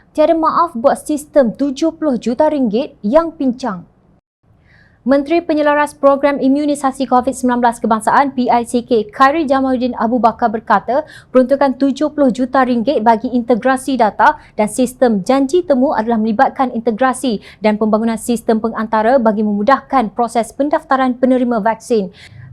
Tiada maaf buat sistem 70 juta ringgit yang pincang. Menteri Penyelaras Program Imunisasi COVID-19 Kebangsaan PICK Khairy Jamaluddin Abu Bakar berkata peruntukan 70 juta ringgit bagi integrasi data dan sistem janji temu adalah melibatkan integrasi dan pembangunan sistem pengantara bagi memudahkan proses pendaftaran penerima vaksin.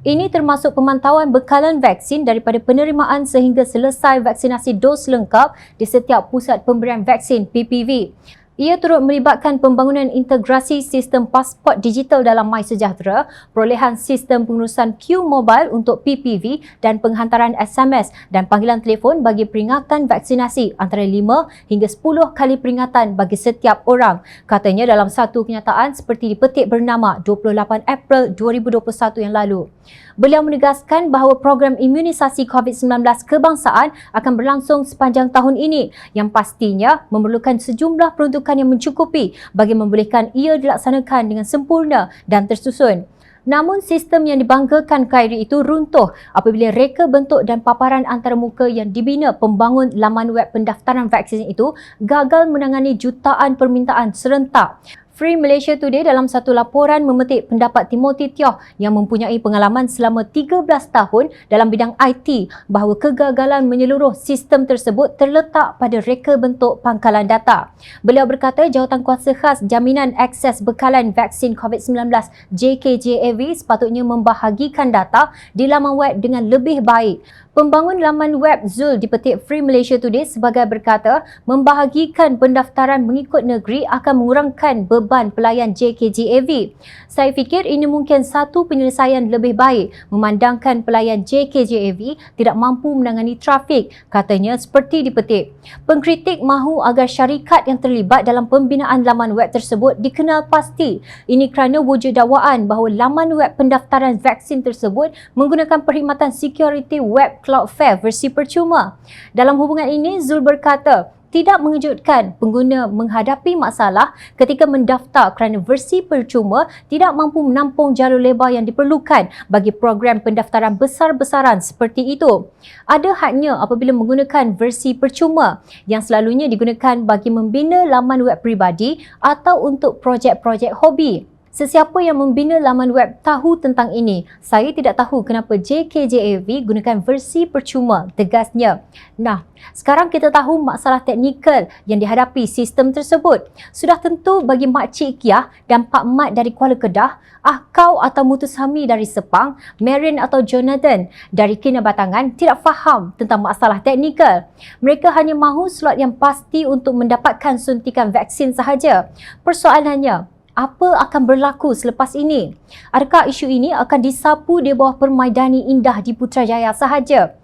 Ini termasuk pemantauan bekalan vaksin daripada penerimaan sehingga selesai vaksinasi dos lengkap di setiap pusat pemberian vaksin PPV. Ia turut melibatkan pembangunan integrasi sistem pasport digital dalam MySejahtera, perolehan sistem pengurusan Q-Mobile untuk PPV dan penghantaran SMS dan panggilan telefon bagi peringatan vaksinasi antara 5 hingga 10 kali peringatan bagi setiap orang. Katanya dalam satu kenyataan seperti dipetik bernama 28 April 2021 yang lalu. Beliau menegaskan bahawa program imunisasi COVID-19 kebangsaan akan berlangsung sepanjang tahun ini yang pastinya memerlukan sejumlah peruntukan yang mencukupi bagi membolehkan ia dilaksanakan dengan sempurna dan tersusun. Namun sistem yang dibanggakan Khairy itu runtuh apabila reka bentuk dan paparan antarmuka yang dibina pembangun laman web pendaftaran vaksin itu gagal menangani jutaan permintaan serentak. Free Malaysia Today dalam satu laporan memetik pendapat Timothy Tioh yang mempunyai pengalaman selama 13 tahun dalam bidang IT bahawa kegagalan menyeluruh sistem tersebut terletak pada reka bentuk pangkalan data. Beliau berkata Jawatankuasa Khas Jaminan Akses Bekalan Vaksin COVID-19 JKJAV sepatutnya membahagikan data di laman web dengan lebih baik. Pembangun laman web Zul dipetik Free Malaysia Today sebagai berkata membahagikan pendaftaran mengikut negeri akan mengurangkan beban pelayan JKJAV. Saya fikir ini mungkin satu penyelesaian lebih baik memandangkan pelayan JKJAV tidak mampu menangani trafik, katanya seperti dipetik. Pengkritik mahu agar syarikat yang terlibat dalam pembinaan laman web tersebut dikenal pasti. Ini kerana wujud dakwaan bahawa laman web pendaftaran vaksin tersebut menggunakan perkhidmatan security web Cloudflare versi percuma. Dalam hubungan ini, Zul berkata, tidak mengejutkan pengguna menghadapi masalah ketika mendaftar kerana versi percuma tidak mampu menampung jalur lebar yang diperlukan bagi program pendaftaran besar-besaran seperti itu. Ada hadnya apabila menggunakan versi percuma yang selalunya digunakan bagi membina laman web peribadi atau untuk projek-projek hobi. Sesiapa yang membina laman web tahu tentang ini. Saya tidak tahu kenapa JKJAV gunakan versi percuma, tegasnya. Nah, sekarang kita tahu masalah teknikal yang dihadapi sistem tersebut. Sudah tentu bagi Makcik Kiah dan Pak Mat dari Kuala Kedah, Kau atau Mutusami dari Sepang, Marian atau Jonathan dari Kinabatangan tidak faham tentang masalah teknikal. Mereka hanya mahu slot yang pasti untuk mendapatkan suntikan vaksin sahaja. Persoalannya, apa akan berlaku selepas ini? Adakah isu ini akan disapu di bawah permaidani indah di Putrajaya sahaja?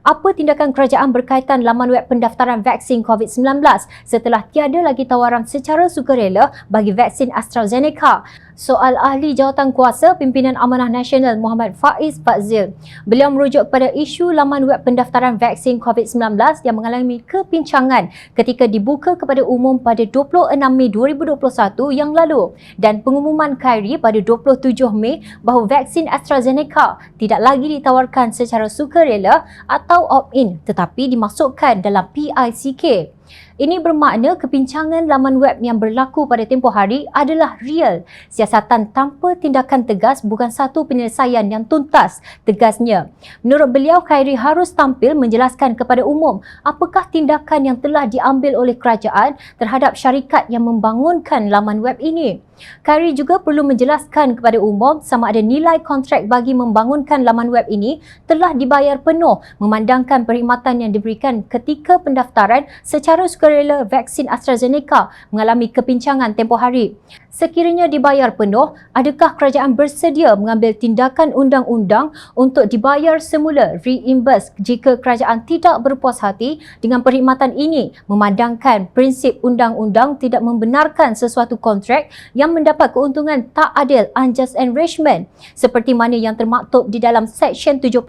Apa tindakan kerajaan berkaitan laman web pendaftaran vaksin COVID-19 setelah tiada lagi tawaran secara sukarela bagi vaksin AstraZeneca? Soal ahli jawatankuasa Pimpinan Amanah Nasional Muhammad Faiz Fadzil. Beliau merujuk kepada isu laman web pendaftaran vaksin COVID-19 yang mengalami kepincangan ketika dibuka kepada umum pada 26 Mei 2021 yang lalu dan pengumuman Khairy pada 27 Mei bahawa vaksin AstraZeneca tidak lagi ditawarkan secara sukarela atau opt-in tetapi dimasukkan dalam PICK. Ini bermakna kepincangan laman web yang berlaku pada tempoh hari adalah real. Siasatan tanpa tindakan tegas bukan satu penyelesaian yang tuntas, tegasnya. Menurut beliau, Khairy harus tampil menjelaskan kepada umum apakah tindakan yang telah diambil oleh kerajaan terhadap syarikat yang membangunkan laman web ini. Khairy juga perlu menjelaskan kepada umum sama ada nilai kontrak bagi membangunkan laman web ini telah dibayar penuh memandangkan perkhidmatan yang diberikan ketika pendaftaran secara sukarela vaksin AstraZeneca mengalami kepincangan tempoh hari. Sekiranya dibayar penuh, adakah kerajaan bersedia mengambil tindakan undang-undang untuk dibayar semula reimburse jika kerajaan tidak berpuas hati dengan perkhidmatan ini memandangkan prinsip undang-undang tidak membenarkan sesuatu kontrak yang mendapat keuntungan tak adil unjust enrichment seperti mana yang termaktub di dalam Seksyen 71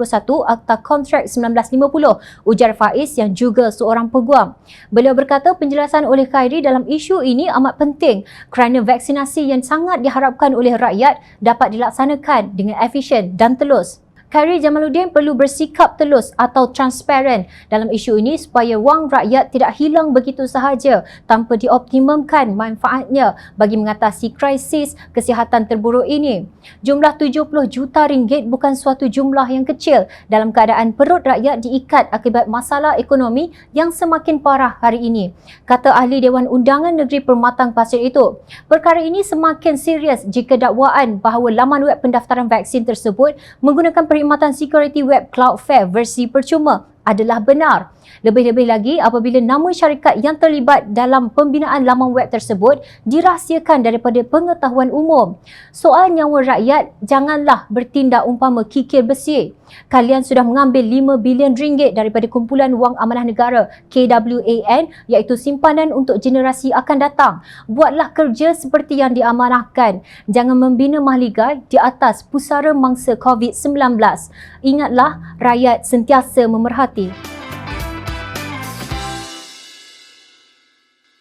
Akta Kontrak 1950, ujar Faiz yang juga seorang peguam. Beliau berkata penjelasan oleh Khairy dalam isu ini amat penting kerana vaksinasi yang sangat diharapkan oleh rakyat dapat dilaksanakan dengan efisien dan telus. Khairi Jamaluddin perlu bersikap telus atau transparent dalam isu ini supaya wang rakyat tidak hilang begitu sahaja tanpa dioptimumkan manfaatnya bagi mengatasi krisis kesihatan terburuk ini. Jumlah 70 juta ringgit bukan suatu jumlah yang kecil dalam keadaan perut rakyat diikat akibat masalah ekonomi yang semakin parah hari ini, kata Ahli Dewan Undangan Negeri Permatang Pasir itu. Perkara ini semakin serius jika dakwaan bahawa laman web pendaftaran vaksin tersebut menggunakan perkhidmatan security web Cloudflare versi percuma adalah benar. Lebih-lebih lagi apabila nama syarikat yang terlibat dalam pembinaan laman web tersebut dirahsiakan daripada pengetahuan umum. Soal nyawa rakyat, janganlah bertindak umpama kikir besi. Kalian sudah mengambil 5 bilion ringgit daripada kumpulan wang amanah negara KWAN, iaitu simpanan untuk generasi akan datang. Buatlah kerja seperti yang diamanahkan. Jangan membina mahligai di atas pusara mangsa COVID-19. Ingatlah, rakyat sentiasa memerhati.